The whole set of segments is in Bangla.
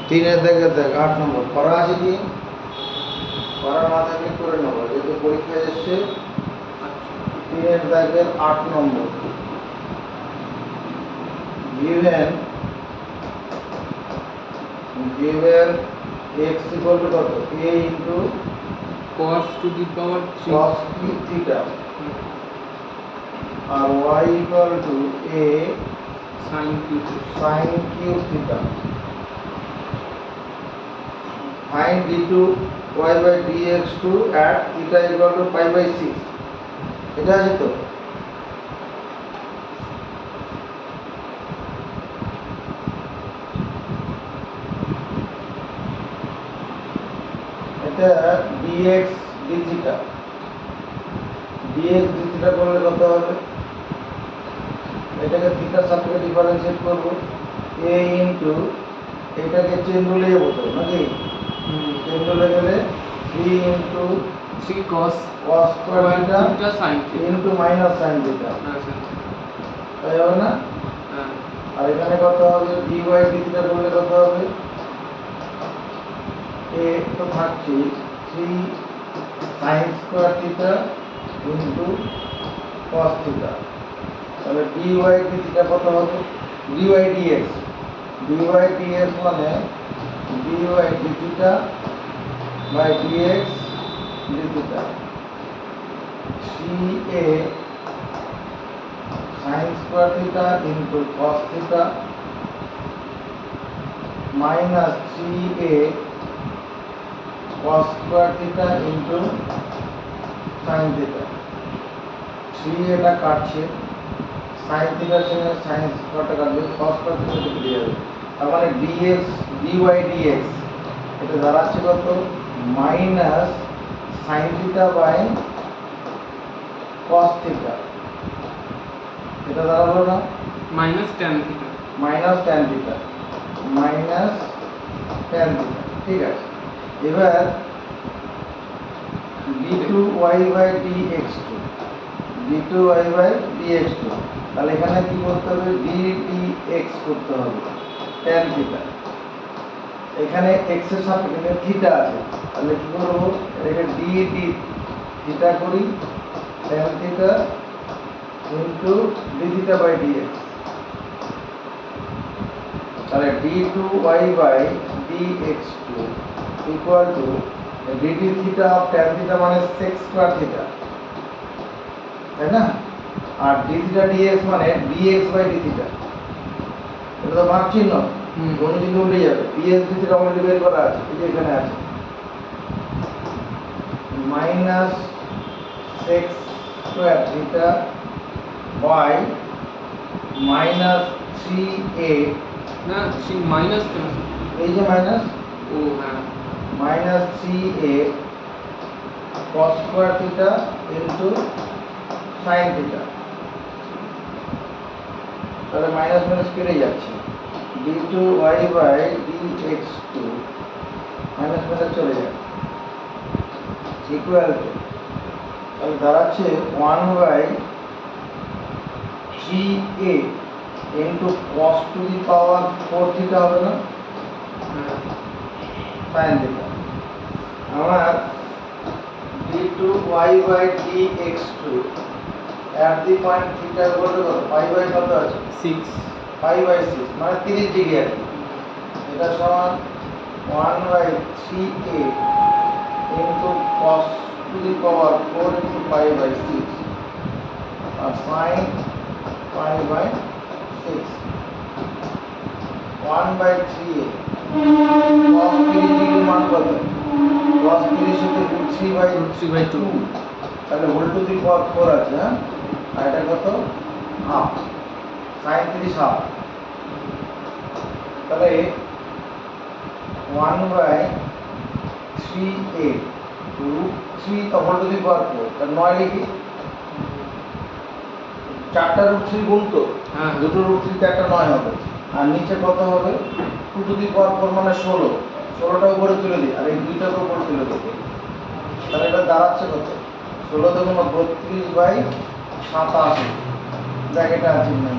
তিনের দাগে দেখ 8 নম্বর করা আছে কি করা না থাকলে করে নেবো যেহেতু পরীক্ষায় এসছে। তিনের দাগের 8 নম্বর given x equal to কত a into cos to the power 3 cos theta R y equal to a sin cube theta. Find d2 y by dx2 at theta equal to pi by 6. এটা আছে তো এটা dx d theta dx d theta করলে কত হবে এটাকে থিটার সাপেক্ষে ডিফারেন্সিয়েট করব a ইনটু এটাকে চেন রুলে যাবো তো নাকি চেন রুলে গেলে 3 into 3 cos square theta sin theta into minus sin theta তাই হবে না আর এখানে কত হবে dy d থিটা করলে কত হবে a তো থাকছে 3 sin square theta into cos theta তাহলে dy d থিটা কত হবে dy dx মানে dy d theta by dx d theta 3a sin square theta into cos theta minus 3a cos square theta into sin theta 3 এটা কাটছে sin theta এর সঙ্গে sin square টা কাটবে cos square theta কেটে যাবে তার মানে dx dy dx এটা দাঁড়াচ্ছে কত minus sin theta by cos theta এটা দাঁড়ালো না minus tan theta minus tan theta ঠিক আছে এবার d2y by dx2 তাহলে এখানে কি করতে হবে ddx করতে হবে tan theta এখানে x এর সাপেক্ষে থিটা আছে তাহলে কি করব এটাকে dd থিটা করি tan theta into d theta by dx তাহলে d2y by dx2 equal to dd theta of tan theta মানে sec square theta তাই না আর d theta dx মানে dx by d theta এটা তো ভাগ চিহ্ন কোন চিহ্ন উঠে যাবে dx d theta অলরেডি বের করা আছে এই যে এখানে আছে minus sec square theta by minus 3a না সেই মাইনাস কেন এই যে মাইনাস ও হ্যাঁ minus 3a cos square theta into sin theta তাহলে মাইনাস মাইনাস কেটে যাচ্ছে d2y by dx2 minus minus চলে যাবে ইকুয়াল টু তাহলে দাঁড়াচ্ছে 1 by 3a into cos to the power 4 theta হবে না sin theta আমার d2y by dx2 at the point theta বলতে কত pi by কত আছে 6 pi by 6 মানে 30 ডিগ্রি আছে এটা সমান 1 by 3a into cos to the power 4 into pi by 6 আর sin pi by 6 1 by 3a cos 30 degree মান কত cos 30 সাথে √3 by 2 তাহলে হোল টু দি পাওয়ার 4 আছে হ্যাঁ আর এটা কত হাফ sin 30 হাফ তাহলে 1 by 3a √3 তো হোল টু দি পাওয়ার 4 তাহলে 9 লিখি চারটা √3 গুণ তো হ্যাঁ দুটো √3 তে একটা 9 হবে আর নিচে কত হবে 2 টু দি পাওয়ার 4 মানে 16 16টা উপরে তুলে দিই আর এই দুইটাকে উপরে তুলে দেব তাহলে এটা দাঁড়াচ্ছে কত 16 দেখুন 32 বাই 87 জায়গাটা আছে না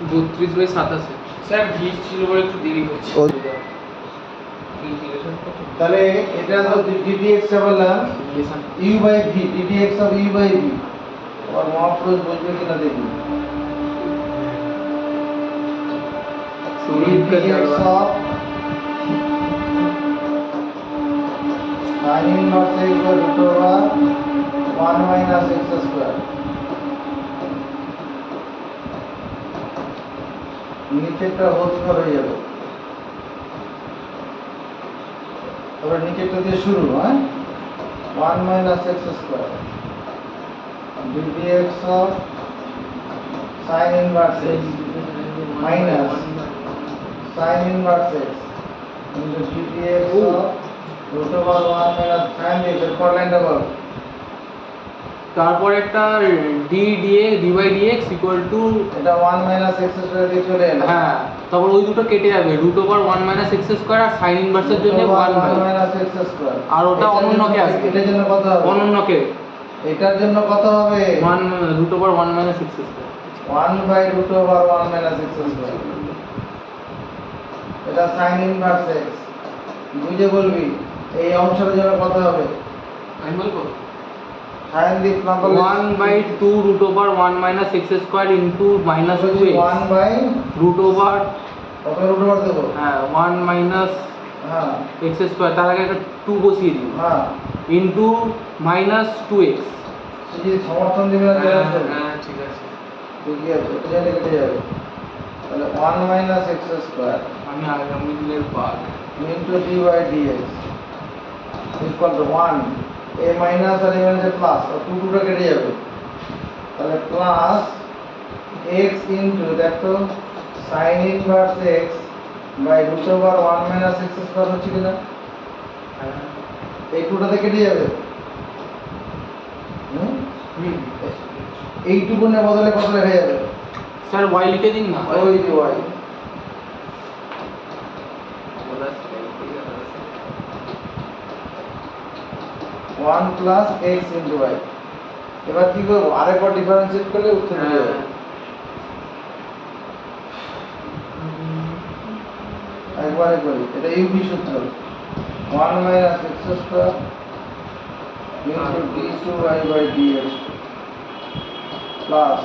32/87 স্যার ভি ছিল বলে একটু দেরি হচ্ছে ও- ইন্টিগ্রেশন কত তাহলে এটা তো ddx এ বললাম u by v ddx of u by v আর মহাপুরুষ বুঝবে কিনা দেখি ddx of sin inverse x by root over 1 minus x square নিচেরটা হোল স্কয়ার হয়ে যাবে তারপর নিচেরটা দিয়ে শুরু হ্যাঁ 1 minus x square ddx of sin inverse x minus sin inverse x into ddx of root over 1 minus sin x এরপর লাইনটা বল তারপর একটা d dx dy dx equal two এটা 1 minus x square দিয়ে চলে এলো হ্যাঁ তারপর ওই দুটো কেটে যাবে √1 - x স্কয়ার আর sin ইনভার্সের জন্য 1 বাই minus x square আর ওটা অনন্যকে আসবে এটার জন্য কত হবে অনন্যকে এটার জন্য কত হবে 1 √1 - x square 1 by root over 1 minus x square এটা sin inverse x বুঝে বলবি এই অংশটার জন্য কত হবে আমি বলবো sin দিক না বললে 1/2 √1 - x square into -2x 1 by √1 কত root over দেবো হ্যাঁ 1 মাইনাস হ্যাঁ x স্কয়ার তার আগে একটা 2 বসিয়ে দিই হ্যাঁ ইনটু -2x সেই যে সমর্থন দিবে না হ্যাঁ চলে আসবে হ্যাঁ ঠিক আছে ঠিকই আছে এটা জানি কেটে যাবে তাহলে 1 minus x square আমি আগামী দিনের বাদ into dy dx equal to 1 a minus আর a minus এর প্লাস আর 2 টা কেটে যাবে তাহলে প্লাস x into দেখো sin inverse x by root over 1 minus x square হচ্ছে কিনা এই 2টাতে কেটে যাবে এইটুকুনের বদলে কত লেখা যাবে স্যার y লিখে দিন না ওই যে y 1 plus x into y এবার কি করব আরেকবার ডিফারেন্সিয়েট করলে উত্তর হয়ে যাবে একবারে করি এটা ইউভি সূত্র 1 minus x square into d2y by dx plus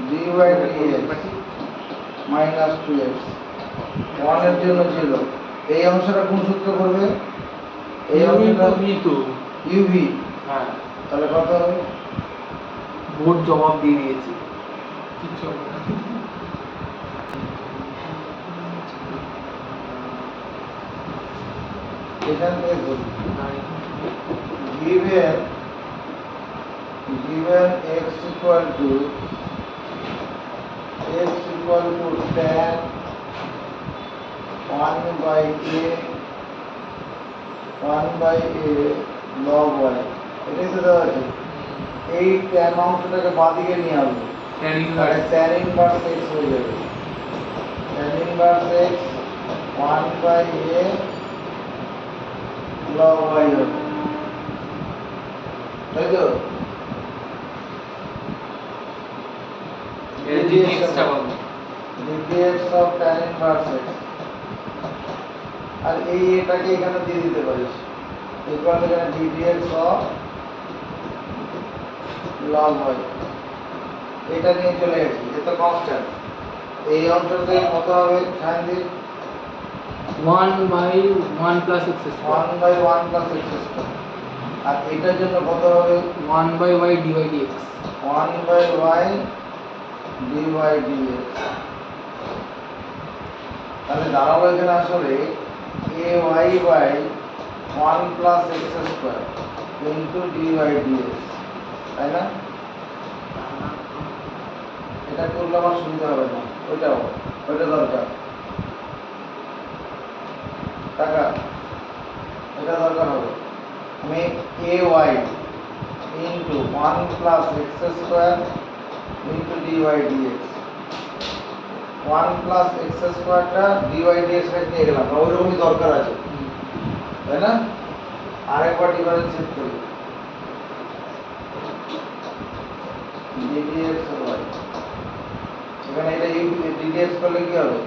dy dx minus 2x 1 এর জন্য 0 এই অংশটা কোন সূত্র করবে এই অংশটা ইউভি হ্যাঁ তাহলে কত হবে বোর্ড জবাব দিয়ে দিয়েছি কিচ্ছু হবে না এখান থেকে বলি given x equal to tan 1 by a log y এটাই তো দেওয়া আছে এই tan অংশটাকে বাঁদিকে নিয়ে আসবো তাহলে tan inverse x হয়ে যাবে tan inverse x 1 by a log y হবে তাই তো dx of tan inverse x আর এই এটাকে এখানে দিয়ে দিতে পারিস equal to এখানে dx of log y এটা নিয়ে চলে গেছি এটা কনস্ট্যান্ট এই অংশটা থেকে কত হবে সাইন দিই 1/1 + x square 1 by 1 plus x square আর এটার জন্য কত হবে 1/y dy dx 1 by y dy dx তাহলে দাঁড়াবো এখানে আসলে ay by 1 plus x square into dy dx তাই না এটা করলে আমার সুবিধা হবে না ওইটা দরকার টাকা এটা দরকার হবে আমি ay into 1 plus x square into dy dx 1 plus x square টা dy dx টা নিয়ে গেলাম ওই রকমই দরকার আছে তাই না আরেকবার ডিফারেন্সিয়েট করি dx y এখানে এটা ddx করলে কি হবে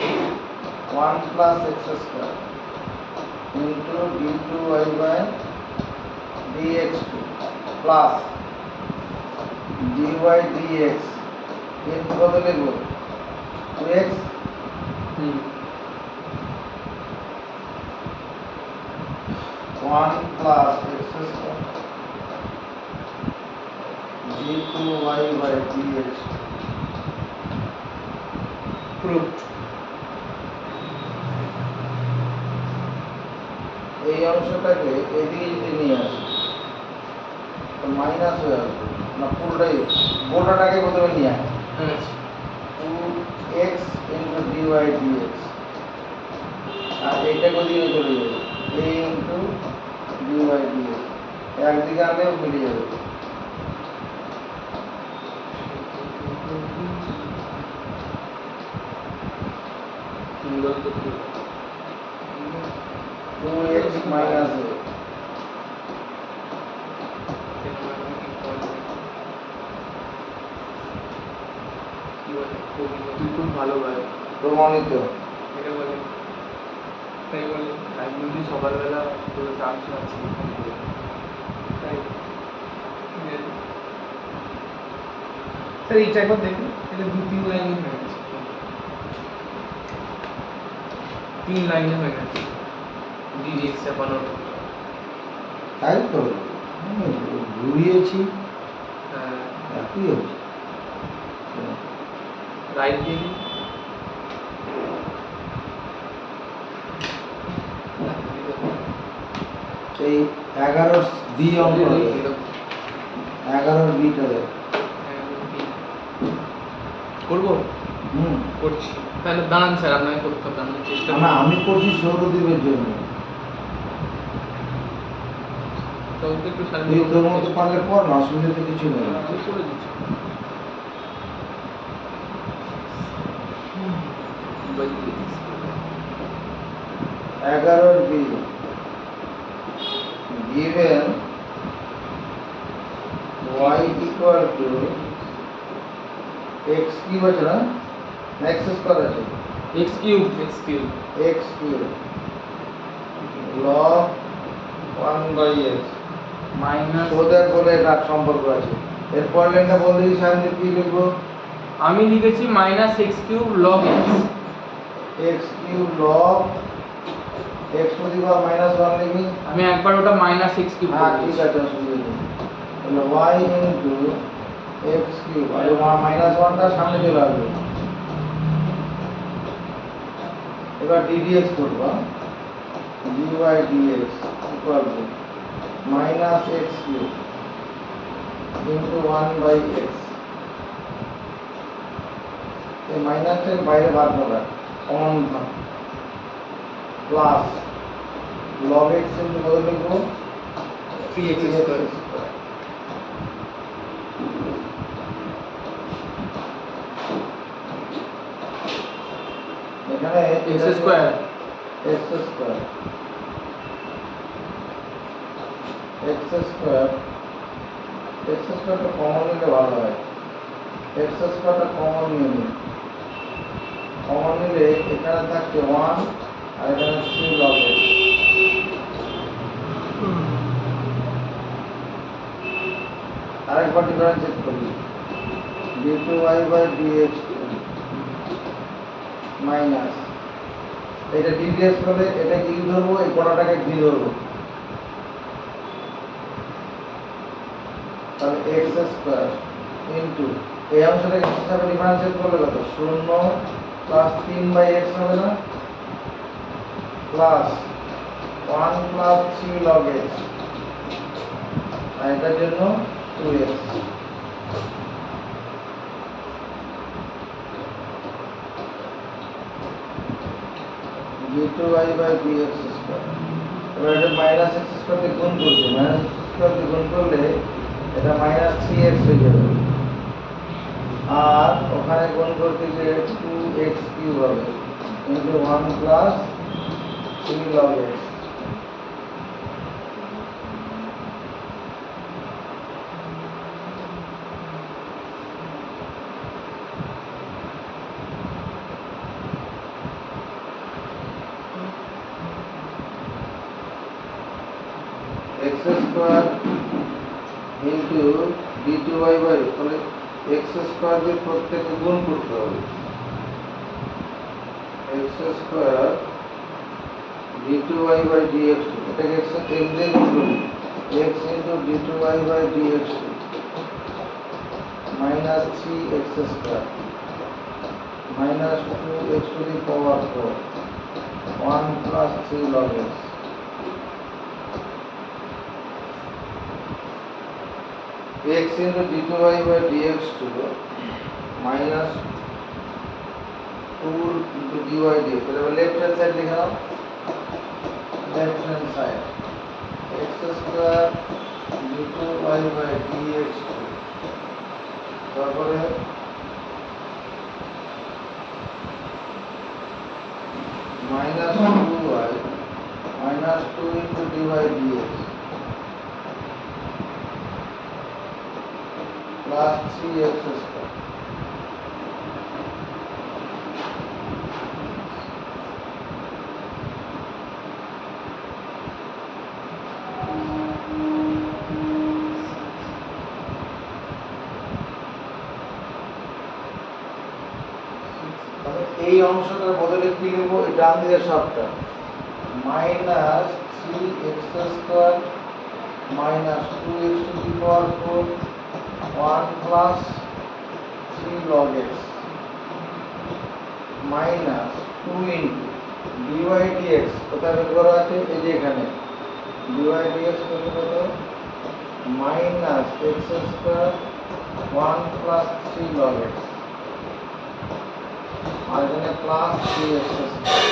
1 plus x square into d2y by dx2 plus dy dx into কত লিখব 2x হুম 1 plus x square d2y by dx প্রুফড। এই অংশটাকে এদিকে যদি নিয়ে আসি তো মাইনাস হয়ে আসবে না পুরোটাই গোটাটাকে প্রথমে নিয়ে আসি আচ্ছা 2x ইন্টু ডিওয়াই ডিএক্স আর এইটাকে ওদিকে চলে যাবে a ইন্টু ডিওয়াই ডিএক্স একদিকে আনলেও মিলে যাবে সুন্দর তো 2x মাইনাস a তুই খুব ভালো গায়। প্রমাণিত এটা বলে তাই বলে আমি যদি সকালবেলা পুরো চান্স পাচ্ছি তাই স্যার এইটা একবার দেখুন এটা 2-3 লাইনে হয়ে গেছে 3 লাইনে হয়ে গেছে ডিডিএক্স চাপানোর তাই তো ঘুরিয়েছি হ্যাঁ একই হচ্ছে রাইট দিন এই 11 বি অঙ্ক 11 বিটা দেয় করবো হুম করছি তাহলে দাঁড়ান স্যার আপনাকে করতে হবে আমি চেষ্টা না আমি করছি সৌরদ্বীপের জন্য সবকে একটু স্যার তুই তোর মতো পারলে পর না অসুবিধা তো কিছু নেই আমি করে দিচ্ছি এগারোর B given y equal to x cube আছে না x স্কয়ার আছে x cube x cube log 1 by x minus ওদের বলে একটা সম্পর্ক আছে এরপর লাইনটা বলতে দিই সামনে কি লিখবো আমি লিখেছি minus x cube log x x cube log x two the power minus 1 লিখি আমি একবার ওটা মাইনাস এক্স কিউব হ্যাঁ ঠিক আছে অসুবিধা নেই তাহলে y ইনটু x কিউব আর মাইনাস 1টা সামনে চলে আসবে এবার ddx করব dy dx equal to minus x cube into 1 by x এই মাইনাসটাকে বাইরে বার করা কমন থাক প্লাস log x ইনটু কত লিখবো 3x স্কয়ার এখানে x square x square x square x স্কয়ারটা কমন নিলে ভালো হয় x স্কয়ারটা কমন নিয়ে নিই কমন নিলে এখানে থাকছে 1 আর এখানে 3 log x আরেকবার ডিফারেন্স চেক করি d2y বাই dx মাইনাস এটা ddx করলে এটা কি ধরবো এই কোণাটাকে কি ধরবো তাহলে x স্কয়ার ইনটু এই অংশটাকে হিসাবে ডিফারেন্স চেক করলে কত 0 প্লাস 3 বাই x হবে না প্লাস 1 প্লাস 3 log x আর এটার জন্য 2x d2y by dx square এবার এটা মাইনাস x স্কয়ার দিয়ে গুণ করছি মাইনাস x স্কয়ার দিয়ে গুণ করলে এটা মাইনাস 3x হয়ে যাবে আর ওখানে গুণ করতে গেলে 2x কিউব হবে into 1 plus 3 log x D two Y by, তাহলে এক্স স্কোয়ার দিয়ে প্রত্যেকে গুণ করতে হবে। X square D two Y by D X two, এটাকে এক্স দিয়ে গুণ করি, X into D two Y by D X two minus three X square minus two X to the power four 1 plus 3 log x x into d2y by dx2 minus 2 into dy dx, তাহলে লেফট হ্যান্ড সাইড লিখে নাও, left hand side x square d2y by dx2, তারপরে minus 2y minus 2 into dy dx plus 3x square. এই অংশটার বদলে কি লিখব, এই ডান দিকের সবটা minus 3x square minus 2x two the power 4 1 plus 3 log x minus 2 into dy dx, কোথায় বের করা আছে, এই যে এখানে dy dx কত minus x square 1 plus 3 log x আর এখানে প্লাস 3x স্কয়ার,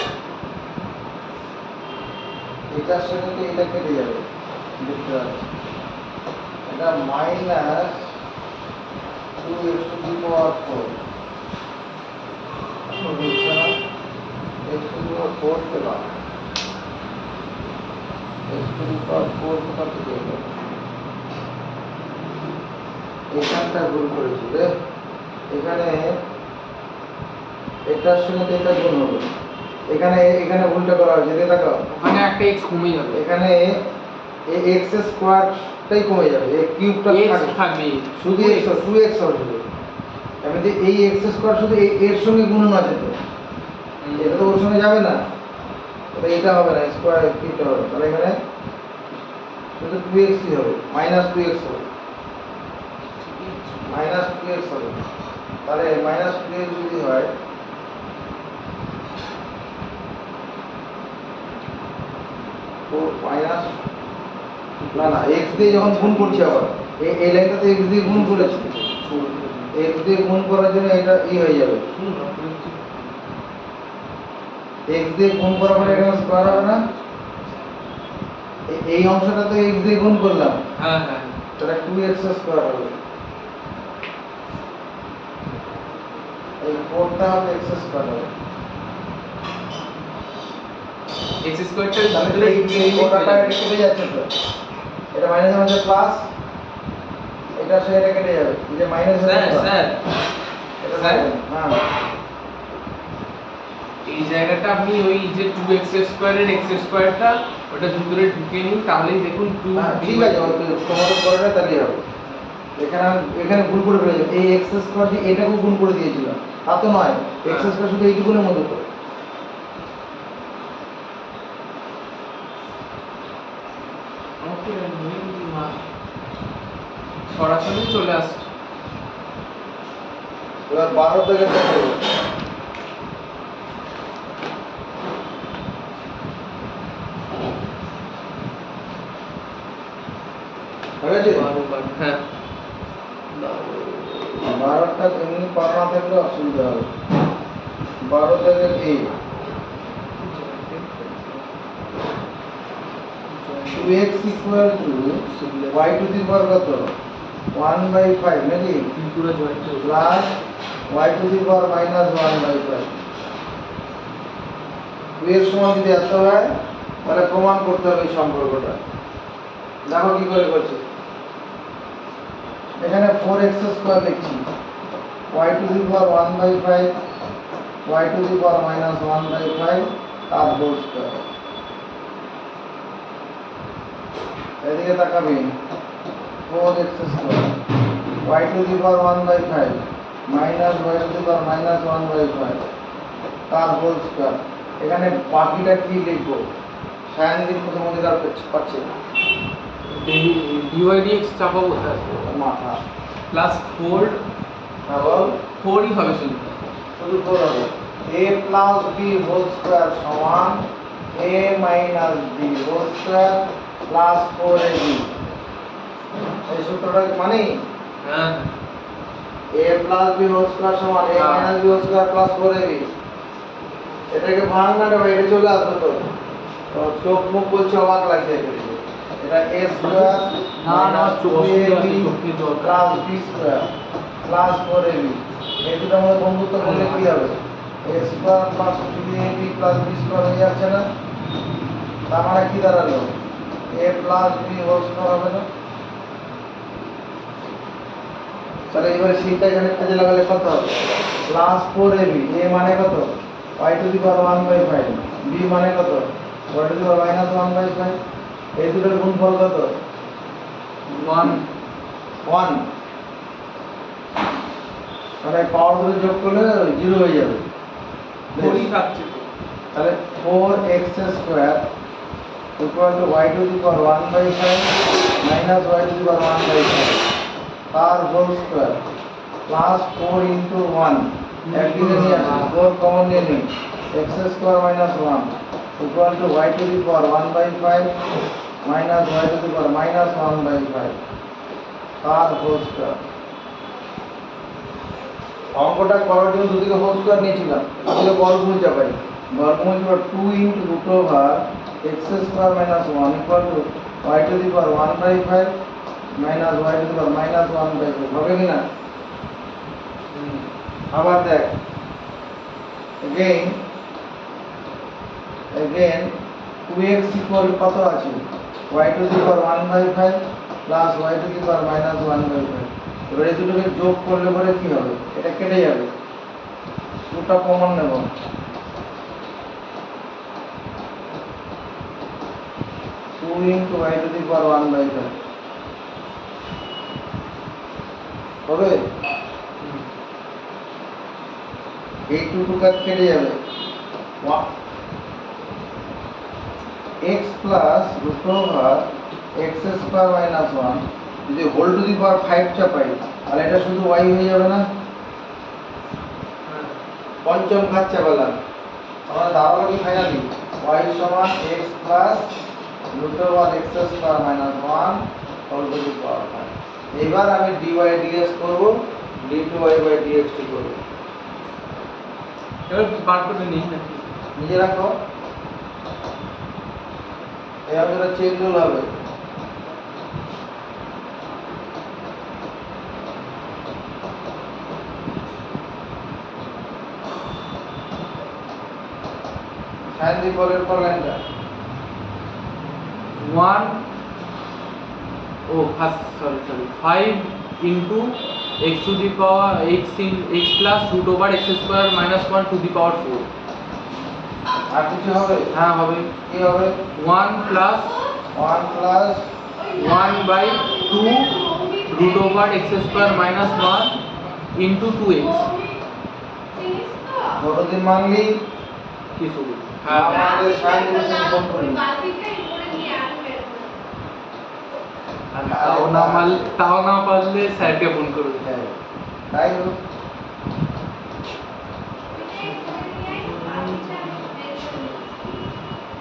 এটার সাথে এটা কেটে যাবে, দেখতে পাচ্ছি এটা minus 2x to the power 4 x to the power 4 পেলাম, x to the power 4 কোথা থেকে এলো, এখানটা গুণ করেছি রে, এখানে এটার সঙ্গে এটা গুণ হবে, এখানে এখানে উল্টো করা হয়েছে, দেখো ওখানে একটা x কমে যাবে, এখানে এই x স্কয়ারটাই কমে যাবে, এই কিউবটা থাকবে শুধু x 2x হবে শুধু, আমি যে এই x স্কয়ার শুধু এর সঙ্গে গুণন আছে তো, এটা তো ওর সঙ্গে যাবে না, তাহলে এটা হবে না, স্কয়ার কিউবটা হবে, তাহলে এখানে শুধু 2x ই হবে, মাইনাস 2x হবে, মাইনাস 2x হবে, তাহলে মাইনাস 2x যদি হয় তো মাইনাস না না x দিয়ে যখন গুণ করছি, আবার এই লাইনটাতে x দিয়ে গুণ করেছি, x দিয়ে গুণ করার জন্য এটা হয়ে যাবে, x দিয়ে গুণ করার পরে এখানে স্কয়ার হবে না, এই অংশটা তো x দিয়ে গুণ করলাম, হ্যাঁ হ্যাঁ, তাহলে 2x স্কয়ার হবে, এই 4টা হবে x স্কয়ার হবে, x স্কয়ারটা তাহলে এই কোটাটা কেটে যাচ্ছে তো, এটা মাইনাসের মধ্যে প্লাস, এটা সে এটা কেটে যাবে, এই যে মাইনাস স্যার স্যার এটা স্যার হ্যাঁ, এই জায়গাটা আপনি ওই যে 2x স্কয়ার এর x স্কয়ারটা ওটা ভিতরে ঢুকিয়ে নিন, তাহলেই দেখুন 2 ঠিক আছে, তোমাদের পরেটা তাহলেই হবে, এখানে গুণ করে ফেলে যাবে, এই x স্কয়ার দিয়ে এটাকেও গুণ করে দিয়েছিলাম, তা তো নয়, x স্কয়ার শুধু এইটুকুনের মধ্যে তো, ওকে সরাসরি চলে আসছে, এবার 12 থেকে দেখো, হয়েছে হ্যাঁ 12টা এমনি পারা না থাকলে অসুবিধা হবে, 12 থেকে এই 2x equal to y to the power কত 1/5 নাকি পুরো joint plus y to the power minus 1/5, 2 এর সমান যদি এত হয় তাহলে প্রমাণ করতে হবে এই সম্পর্কটা, দেখো কি করে করছে, এখানে 4x স্কয়ার লিখছি, y to the power 1/5 y to the power minus 1/5 তার হোল স্কয়ার, এদিকে তাকাবি 4x square y to the power 1/5 minus y to the power minus 1/5 তার হোল স্কয়ার। এখানে বাকিটা কি লিখবো? সাইন দিক প্রথম অধিকার পাচ্ছে dy dx চাপা কোথায় মাথা প্লাস 4 এবং 4 ই হবে শুধু শুধু 4 হবে a plus b whole square সমান a minus b whole square plus 4ab। এই সূত্রটা মানে হ্যাঁ a plus b whole square সমান a minus b whole square plus 4ab। এটাকে ভাঙাটা বাইরে চলে আসবে তো চোখ মুখ বলছে অবাক লাগছে এটা a স্কয়ার না চোখে জল plus b square plus 4ab। এই দুটোর মধ্যে বন্ধুত্ব করলে কি হবে? a square plus 2ab plus b square হয়ে যাচ্ছে না? তার মানে কি দাঁড়ালো? a plus b whole square হবে না? তাহলে এবারে সেইটা এখানে কাজে লাগালে কত হবে? প্লাস 4ab a মানে কত? y to the power 1/5 b মানে কত? y to the power minus 1/5। এই দুটোর গুণফল কত? 1 1। মানে পাওয়ার দুটো যোগ করলে 0 হয়ে যাবে। 4 ই থাকছে তো তাহলে 4x square equal to y to the power 1/5 minus y to the power 1/5 তার হোল স্কয়ার প্লাস 4 into 1 একদিকে নিয়ে আসি 4 কমন নিয়ে নিই x square minus 1 equal to y to the power 1/5 minus y to the power minus 1/5 তার হোল স্কয়ার। অঙ্কটা করার জন্য দুদিকে হোল স্কয়ার নিয়েছিলাম, দুদিকে বর্গমূল চাপাই। বর্গমূল চাপা 2 into root over x square minus 1 equal to y to the power 1/5 minus y to the power minus 1/5 হবে কি না? আবার দেখ again 2x equal কত আছে? y to the power 1/5 plus y to the power minus 1/5। এবারে দুটোকে যোগ করলে পরে কি হবে? এটা কেটে যাবে, দুটো কমন নেব। 2 into y to the power 1/5 হবে। এই দুটো কাজ কেটে যাবে। x plus root over x square minus 1 যদি হোল টু দি পাওয়ার 5 চাপাই তাহলে এটা শুধু y হয়ে যাবে না? পঞ্চম ঘাত চাপালাম, আমরা দাঁড়ালো কি ফাইনালি y সমান x plus root over x square minus 1 whole to the power 5। এবার আমি dy dx করব, d2y by dx করব। এবার বার করে নিই নাকি নিজে রাখো, এভাবে এটা চেঞ্জ হবে। সাইন দি পরের পর লাইনটা 1 ও first sorry 5 into x to the power x plus root over x square minus 1 to the power 4। আর কিছু হবে? হ্যাঁ হবে। কি হবে? 1 plus 1 plus 1 by 2 root over x square minus 1 into 2x। যতদিন মানলি কি শুরু? আমাদের সাইন ডিভিশন কোন করি তাও না পারলে স্যারকে ফোন করবে। হ্যাঁ তাই হোক।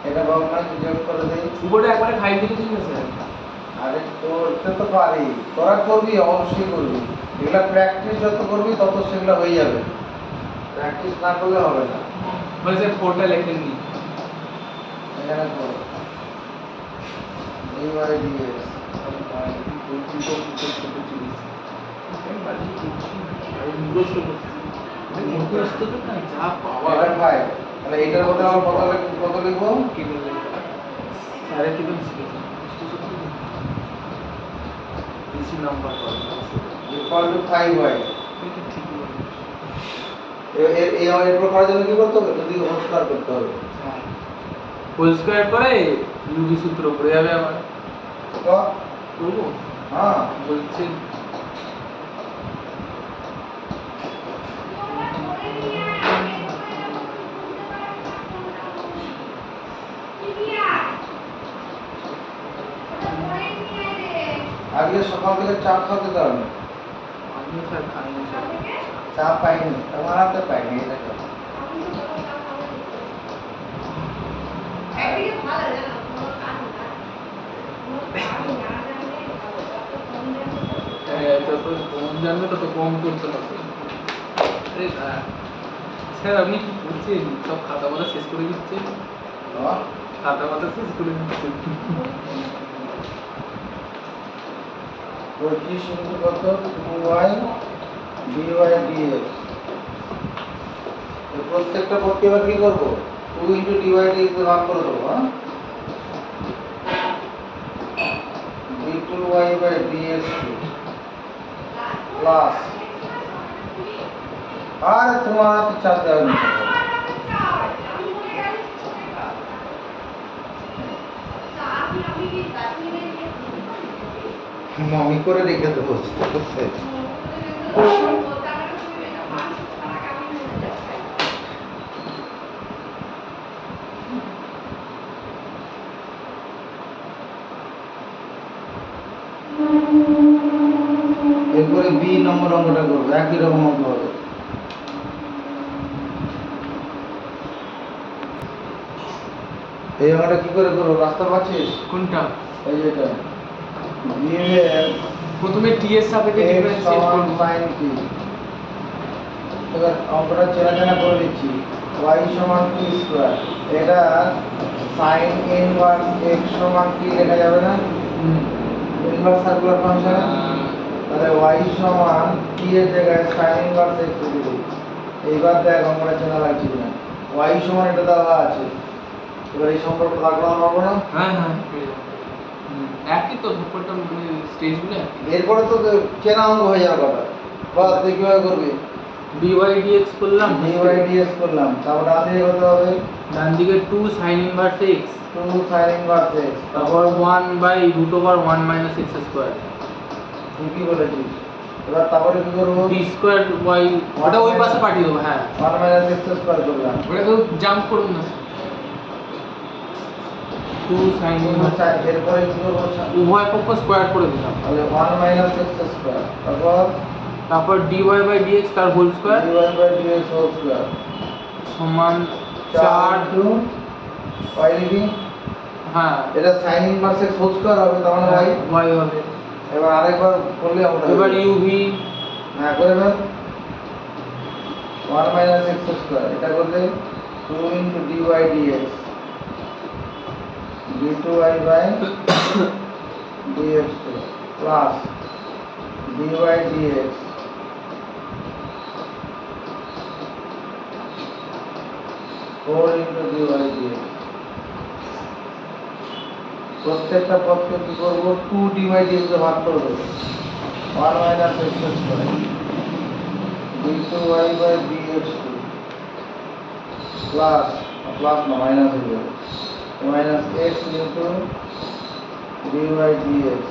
এটা ভাবনা যোগ করে দেই, উপরে একবারে খাই দিলে ঠিক আছে। আরে তোরতে তো পারি, তোরা করবি অবশ্যই করবি, এগুলা প্র্যাকটিস যত করবি তত সেগুলো হয়ে যাবে, প্র্যাকটিস না করলে হবে না। বলছে ফোরটা লেখেননি এখানে তো এইবারে দিয়ে এবার ভাই তাহলে এইটার মধ্যে আমার কত লিখবো? Equal to 5y। এরপর করার জন্য কি করতে হবে? যদি হোল স্কয়ার করতে হবে। হোল স্কয়ার করে ইউভি সূত্র পড়ে যাবে আবার। তো করবো হ্যাঁ বলছে আজকে সকাল থেকে চা খাতে দাও আমি স্যার খাইনি স্যার। চা পাইনি তোমার হাতে পাইনি এটা কেন? যত কম জানবে তত কম করতে হবে। আরে স্যার আপনি কি করছেন? সব খাতা মাথা শেষ করে দিচ্ছেন। হ্যাঁ? খাতা মাথা শেষ করে দিচ্ছেন। 25 ইন্টু কত 2y dy dx এই প্রত্যেকটা পদকে এবার কি করবো 2 ইন্টু dy dx দিয়ে ভাগ করে দেবো হ্যাঁ d2y dx প্লাস আর তোমার তো চাপ দেওয়া নেই মমি করে রেখে দেবো বুঝতে এরপরে বি নম্বর অঙ্কটা করবো একই রকম অঙ্ক হবে এই অঙ্কটা কি করে করবো রাস্তা পাচ্ছিস কোনটা? এই যেটা given প্রথমে টি এর সাপেক্ষে x ডিফারেন্সিয়েট সমান করব। sin t এবার অঙ্কটা চেনা করে দিচ্ছি y সমান t স্কয়ার এটা sin ইনভার্স x সমান কি লেখা যাবে না ইনভার্স সার্কুলার ফাংশন তাহলে y সমান t এর জায়গায় sin ইনভার্স x লিখে দিই এইবার দেখ অঙ্কটা চেনা লাগছে কিনা y সমান এটা দেওয়া আছে এবার এই সম্পর্ক রাখলাম পাবো না হ্যাঁ হ্যাঁ একই তো সবকটা মানে স্টেজগুলো একই। এরপরে তো চেনা অঙ্ক হয়ে যাবে কথা বা তুই কিভাবে করবি dy dx করলাম, dy dx করলাম তারপর ডান দিকে কত হবে ডান দিকে 2 sin inverse x 2 sin inverse x তারপর 1/√1 - x স্কয়ার তুই কি বলেছিস এবার তারপরে কি করব t স্কয়ার y ওটা ওই পাশে পাঠিয়ে দেবো। হ্যাঁ 1 - x স্কয়ার করলাম ওটা কেউ জাম্প করুন না। 2 sin ইনভার্স এরপরে কি করব উভয় পক্ষ স্কয়ার করে দিলাম তাহলে 1 - x স্কয়ার তারপর dy/dx তার whole square dy dx whole square সমান 4 4 টু y লিখি হ্যাঁ এটা sin inverse x whole square হবে তার মানে y y হবে। এবার আরেকবার করলে আমরা এবার uv হ্যাঁ করে দাও 1 - x স্কয়ার এটা করলে 2 into dy dx d2y dx plus dy dx 4 into dy dx প্রত্যেকটা পদকে কি করব 2 dy dx দিয়ে ভাগ করে দেবো 1 - x square d2y dx plus plus না মাইনাস হয়ে যাবে minus x into dy dx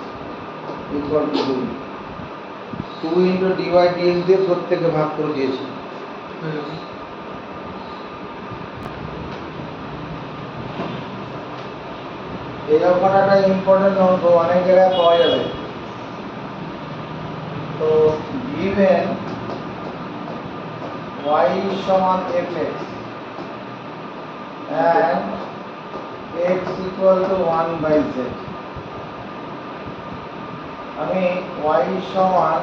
equal two 2 into dy dx দিয়ে প্রত্যেককে ভাগ করে দিয়েছি এই অঙ্কটা ইম্পর্টেন্ট অঙ্ক অনেক জায়গায় পাওয়া যাবে তো given y সমান fx and x equal to 1/z আমি y সমান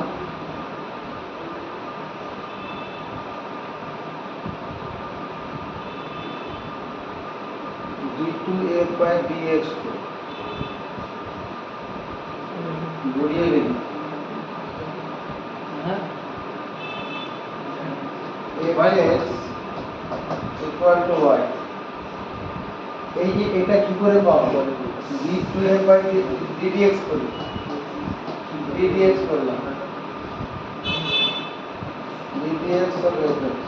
d2f/dx ঘুরিয়ে লিখি হ্যাঁ fx equal to y এই যে এটা কি করে পাবো d2f/ddx করি ddx করলাম ddx of fx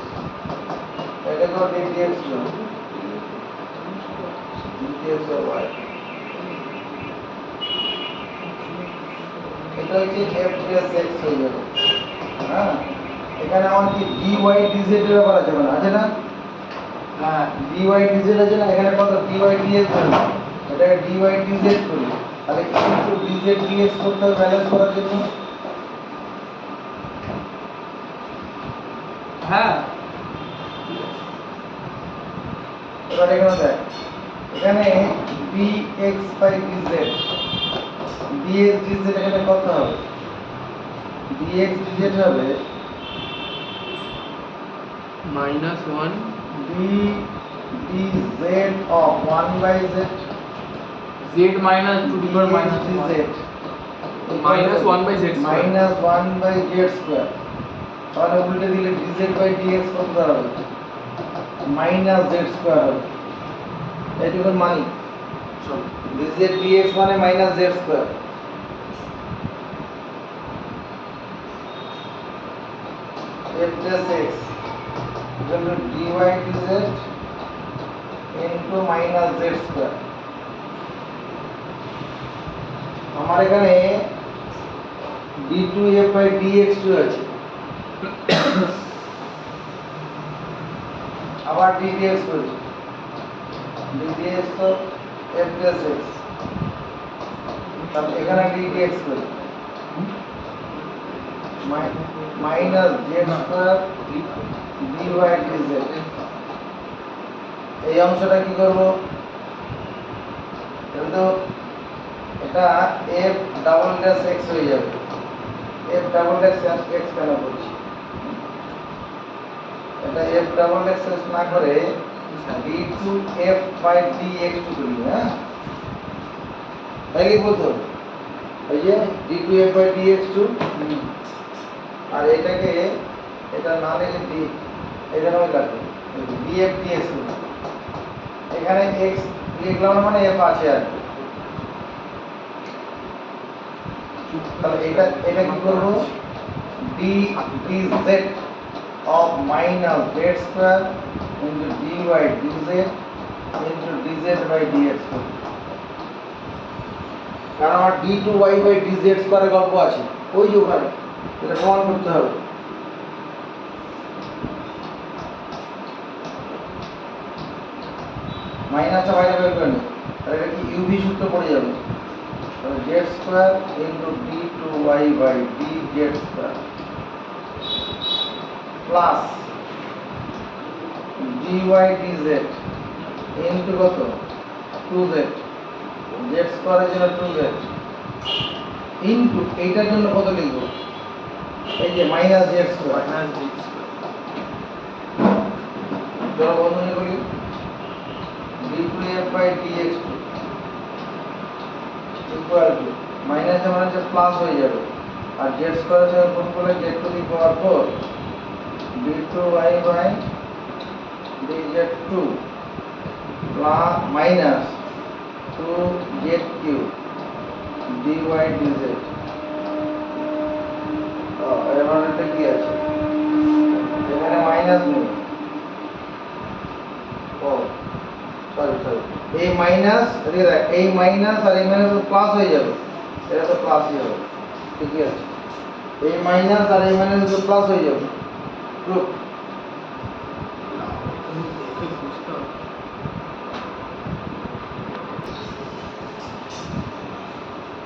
এটা কো ddx low ddx of y এটা হচ্ছে f প্লাস x হয়ে যাবে। হ্যাঁ, এখানে আমার কি dy dz এর ব্যাপার আছে মানে আছে না? হ্যাঁ dy dz আছে না, এখানে কত dy dx হবে, এটাকে dy dz করি, তাহলে ইনটু dz dx করতে হবে ব্যালেন্স করার জন্য। হ্যাঁ এবার এখানে দেখ, এখানে dx by dz, dx dz এখানে কত হবে, dx dz হবে -1 d dz of 1 by z z minus 2 to the power minus 1 minus 1 by z square মাইনাস 1 বাই z স্কয়ার, তাহলে উল্টে দিলে dz বাই dx কত দাঁড়াবে, মাইনাস z স্কয়ার হবে। এইটুকু মানি চলো dz dx মানে minus z square. f plus x equal to dy dz into minus z square. আমার এখানে d2f by dx2 আছে, আবার ddx করি, ddx তো f plus x, তাহলে এখানে ddx করি minus z square dy dz। এই অংশটা কি করব, এটা f ডাবল ড্যাশ x হয়ে যাবে, f ডাবল ড্যাশ x কেন বলছি, এটা f ডাবল ড্যাশ x না করে d2f বাই dx2 করি। হ্যাঁ, তাই কি বলতো, এই যে d2f বাই dx2, আর এটাকে এটা না লিখে d, এটা নামে লাগবে df dx, এখানে x লিখলাম মানে f আছে আর কি। তাহলে এটা কি করব, d dz of minus z square into dy dz into dz by dx করব, কারণ আমার d2y by dz স্কয়ারের গল্প আছে ওই যে ওখানে, এটা প্রমাণ করতে হবে। মাইনাসটা বাইরে বের করে নিই, তাহলে এটা কি ইউভি সূত্র পড়ে যাবে, তাহলে z square into d2y by dz square plus dy dz into কত 2z, z স্কয়ারের জন্য 2z ইনটু এইটার জন্য কত লিখব, এই যে minus z square. minus z square চলো বন্ধনী করি, d2f by dx2 equal to minus মানে যে প্লাস হয়ে যাবে, আর z স্কয়ারের জন্য গুণ করলে z two the power 4 d2y by dz2 plus minus 2z3 dy dz। এবার এটা কি আছে, এখানে মাইনাস নেই, ও সরি এই মাইনাস, এদিকে দেখ এই মাইনাস আর এই মাইনাস প্লাস হয়ে যাবে, এটা তো প্লাসই হবে, ঠিকই আছে, এই মাইনাস আর এই মাইনাস তো প্লাস হয়ে যাবে। প্রুফ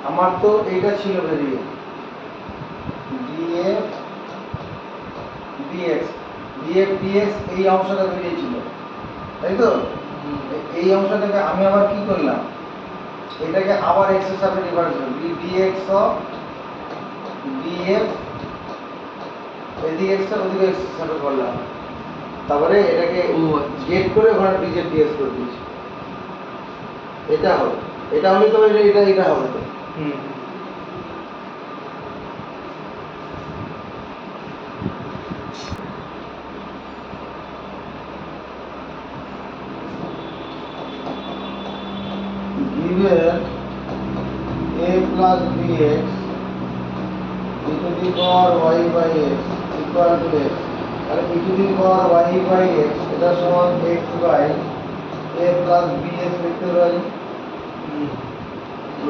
আমার তো এইটা ছিল বেরিয়ে df dx, df dx এই অংশটা বেরিয়েছিল, তাই তো এই অংশটাকে আমি আবার কি করলাম, এটাকে আবার x এর সাথে ডিভাইড করলাম, dx অফ df, এদিকে x আর ওদিকে x এর সাথে করলাম, তারপরে এটাকে গেট করে ওখানে dz dx করে দিয়েছি, এটা হবে, এটা হলে তো এটা হবে তো। given a plus bx e to the power y by x equal to x, তাহলে e to the power y by x এটা সমান x by a plus bx লিখতে পারি,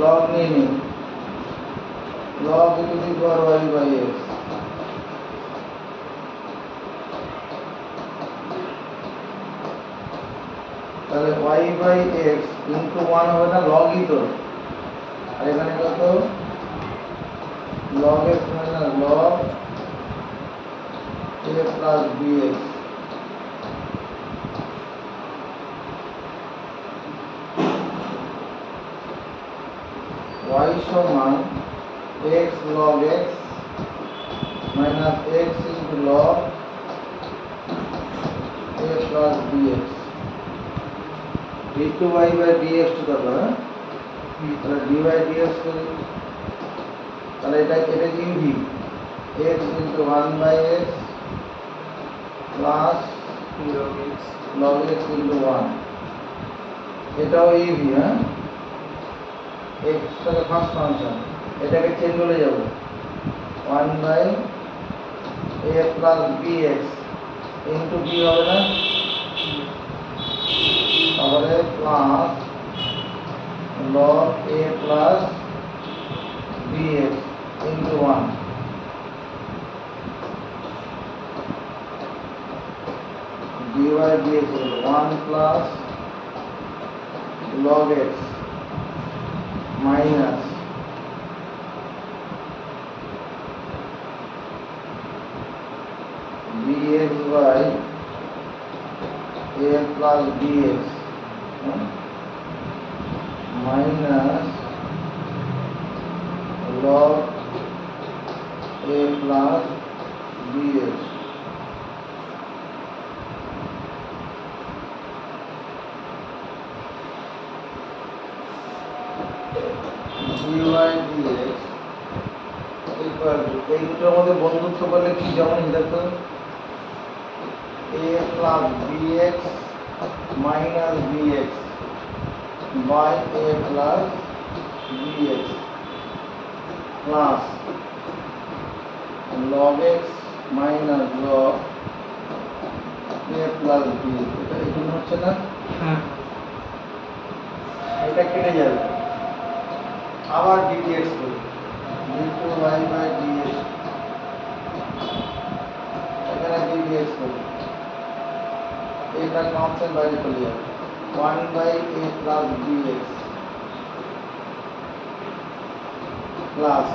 log নিয়ে নিই, log e to the power y by x, তাহলে y by x into 1 হবে না, log e তো, আর এখানে কত log x minus log a plus bx, y সমান x log x minus x into log a plus bx, d2y by dx to the power, তাহলে dy dx করি, তাহলে এটা uv x into 1 by x plus log x into 1, এটাও uv, হ্যাঁ x টাকে ফার্স্ট ফাংশন, এটাকে চেঞ্জ করে যাব 1 by a plus bx into b হবে না, তাহলে plus log a plus bx into 1, dy dx is 1 plus log x minus bx by a plus bx minus log a plus bx, dy dx equal to, এই দুটোর মধ্যে বন্ধুত্ব করলে কি যেমন দেখো a plus bx minus bx by a plus bx plus log x minus log a plus bx, এটা এখানে হচ্ছে না, হ্যাঁ এটা কেটে যাবে, আবার ddx করি d2y by dx, এখানে ddx করি, এটা কনস্ট্যান্ট বাইরে চলে যাবে 1 by a plus bx plus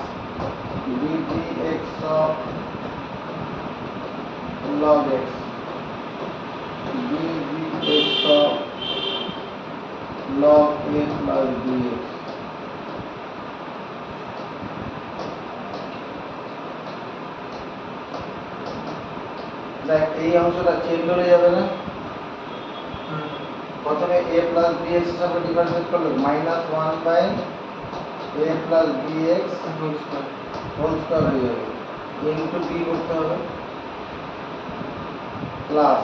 ddx of log x ddx of log a plus bx, দেখ এই অংশটা চেঞ্জ হয়ে যাবে না, প্রথমে a plus bx হিসাবে ডিফারেন্সিয়েট করলে minus 1 by a plus bx whole square হয়ে যাবে, ইনটু b করতে হবে প্লাস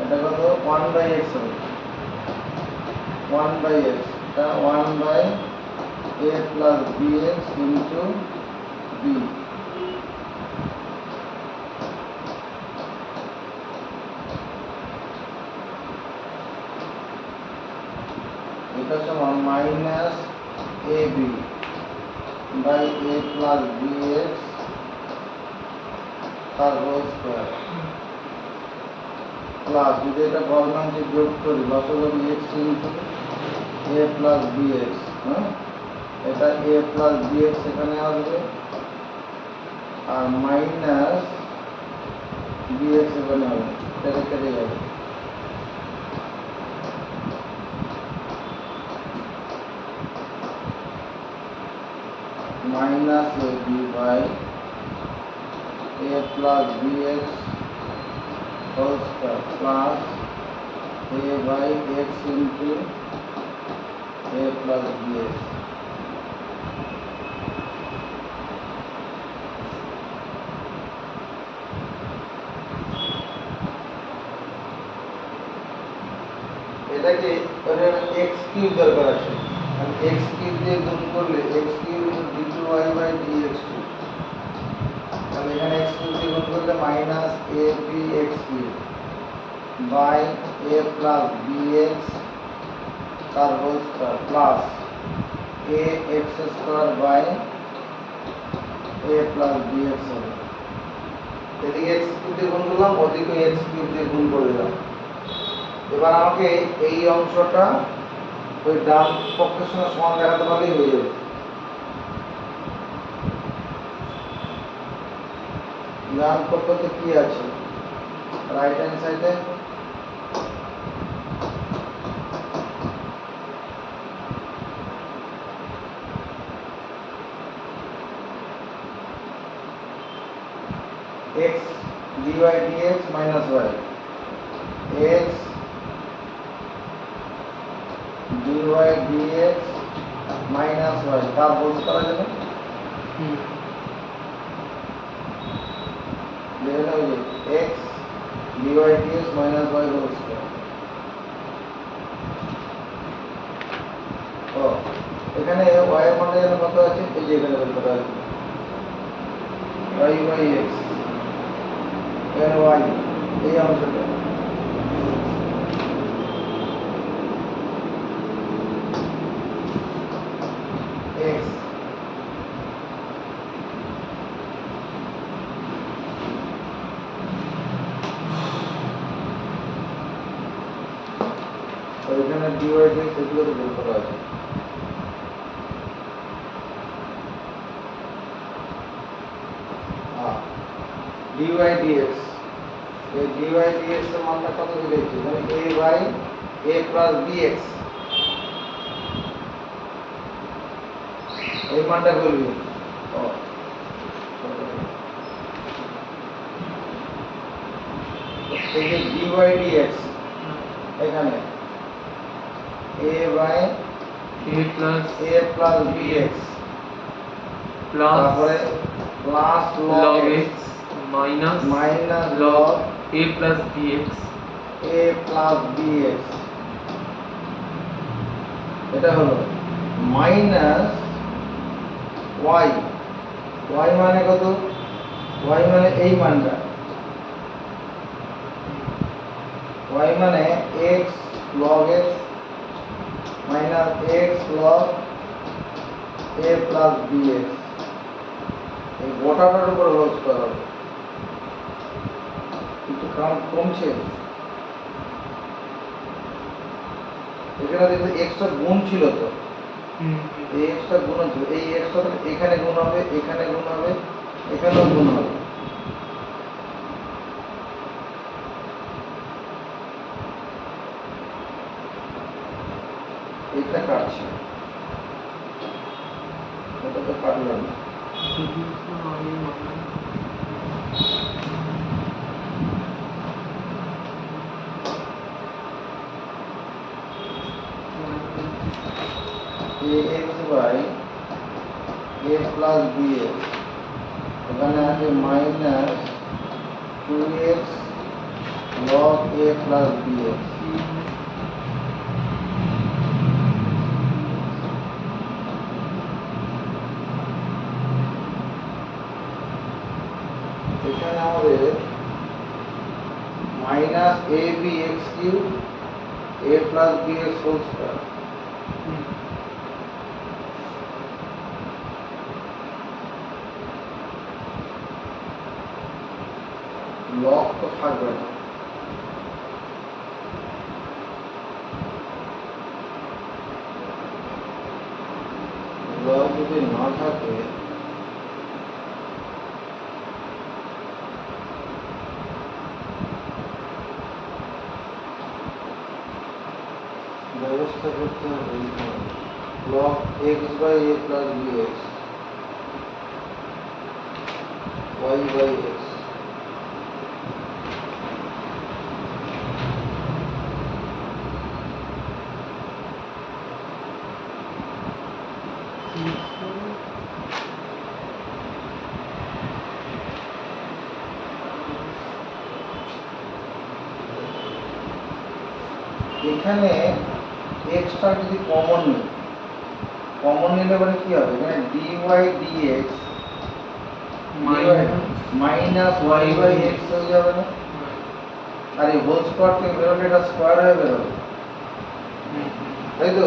এটা কত 1 by x হবে, 1 by x, এটা 1 by a plus bx into b, এটা সমান minus ab by a plus bx তার হোল স্কয়ার প্লাস, যদি এটা ভগ্নাংশে যোগ করি লসাগু x into a plus bx, হ্যাঁ এটা a plus bx এখানে আসবে আর মাইনাস bx এখানে হবে, এটা কেটে যাবে, minus ab by a plus bx whole square plus a by x into a plus bx, এটাকে x কিউব দরকার আছে, আর x কিউব দিয়ে গুণ করলে x cube d2y by dx2, তাহলে এখানে x কিউব দিয়ে গুণ করলে minus ab x cube by a plus bx তার whole square plus a x square by a plus bx হবে। এদিকে x কিউব দিয়ে গুণ করলাম, ওদিকে x কিউব দিয়ে গুণ করে দিলাম। এবার আমাকে এই অংশটা ওই ডান পক্ষের সঙ্গে সমান দেখাতে পারলেই হয়ে যাবে। ডান পক্ষতে কি আছে? রাইট হ্যান্ড সাইডে x dy dx minus y, x dy dx minus y তার হোল করা যাবে। দেখে নাও যে x dy dx minus y whole square. ও এখানে y এর মানটা যেন কত আছে, এই যে এখানে বের করা আছে y by x, এর y এই অংশটা x আর এখানে dy dx এগুলো তো বের করা আছে। dy dx, এই dy dx এর মানটা কত দিয়েছি, মানে a by a plus bx, এই মানটা বলবি। ও এই যে dy dx এখানে a by a plus bx plus তারপরে plus log x minus log a plus bx এটা হলো মাইনাস y, y মানে কত, y মানে এই মানটা, y মানে x log x minus x log a plus bx, এই গোটাটার উপর হোল স্কয়ার হবে। একটু কমছে, এখানে দেখতে এক্সটা গুণ ছিল তো, এই এক্সটা গুণ ছিল, এই এক্সটা এখানে গুণ হবে, এখানে গুণ হবে, এখানেও গুণ হবে। এটা কাটছে, এটা তো কাটলাম না। ax by a plus bx, এখানে আছে minus 2x log a plus bx, এখানে আমাদের minus a b x cube a plus bx whole square, log তো থাকবে না, লগ যদি না থাকে ব্যবস্থা করতে হবে log x by a plus bx y by x, এখানে এক্সটা যদি কমন নিই, কমন নিলে পরে কি হবে, এখানে dy dx minus y by x হয়ে যাবে না, আর এই হোল স্কয়ার থেকে বেরোলে এটা স্কয়ার হয়ে বেরোবে, তাই তো,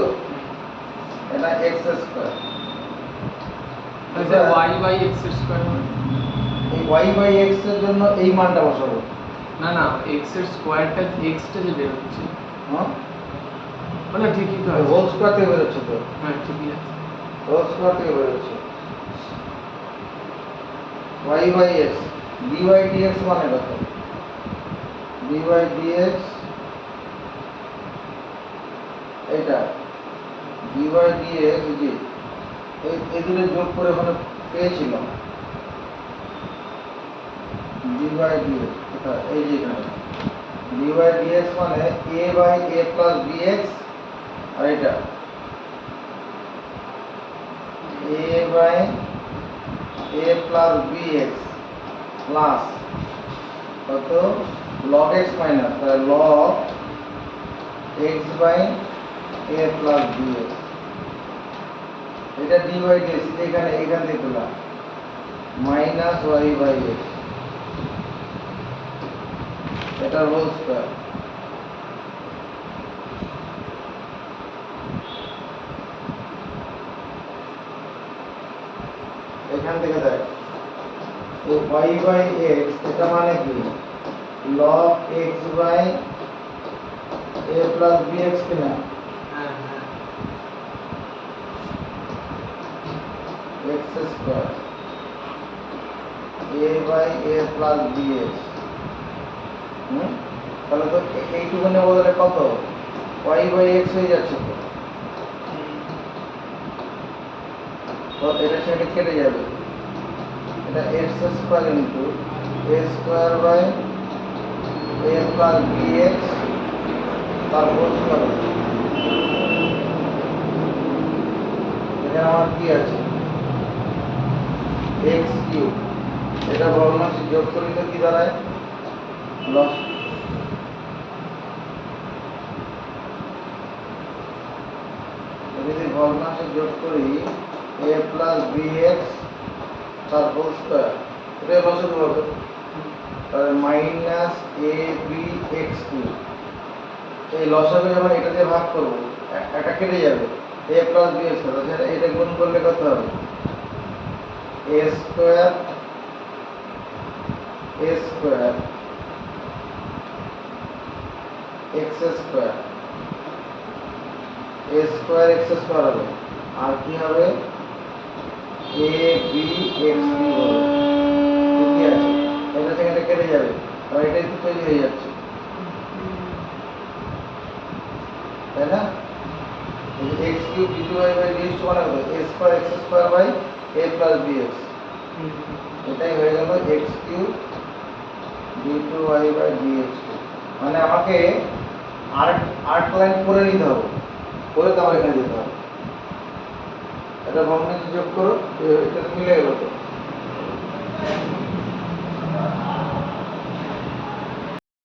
এটা x স্কয়ার তাহলে y বাই x এর স্কয়ার হবে। এই y বাই x এর জন্য এই মানটা বসাবো। না না, x এর স্কয়ারটা x টা যে বের হচ্ছে, হ্যাঁ, মানে ঠিকই তো আছে। হোল স্কয়ার থেকে বেরোচ্ছে তো, হ্যাঁ ঠিকই আছে। হোল স্কয়ার থেকে বেরোচ্ছে। y by x dy dx মানে কত? dy dx এটা dy dx যে এই দুটো যোগ করে ওখানে পেয়েছিলাম dy dx, এটা এই যে এখানে dy dx মানে a by a plus bx, আর এটা a by a plus bx plus কত log x minus log x by a plus bx, এটা dy dx এখানে এখান থেকে পেলাম মাইনাস y বাই x, এটা হোল স্কয়ার। এখান থেকে দেখ এই y বাই x এটা মানে কি log x by a plus bx কিনা, হ্যাঁ হ্যাঁ x square a by a plus bx। তাহলে তো এইটুকুনের বদলে কত y বাই x হয়ে যাচ্ছে তো, তো এটা সেটা কেটে যাবে, এটা x square into a square by a plus bx তার হোল স্কয়ার। এখানে আমার কি আছে x কিউব, এটা ভগ্নাংশে যোগ করি তো কি দাঁড়ায় লস, যদি ভগ্নাংশে যোগ করি a প্লাস bx তার হোল স্কয়ার, এটা লসাগু হবে, তাহলে minus a b x cube. এই লসাগু যখন এটা দিয়ে ভাগ করবো এটা কেটে যাবে a প্লাস bx, তাহলে এটা গুণ করলে কত হবে a square x square a square x square হবে, আর কি হবে a b x b হবে, ঠিকই আছে, এটা থেকে এটা কেটে যাবে, আর এটাই তো তৈরি হয়ে যাচ্ছে, তাই না? x cube d2 y by dx মানে কত a square x square by a plus bx, এটাই হয়ে গেল x cube d2 y by dx। মানে আমাকে আরেক লাইন করে নিতে হবে, করে তো আমার এখানে যেতে হবে, এটা ভগ্নাংশে যোগ করো, এটা মিলে গেল তো।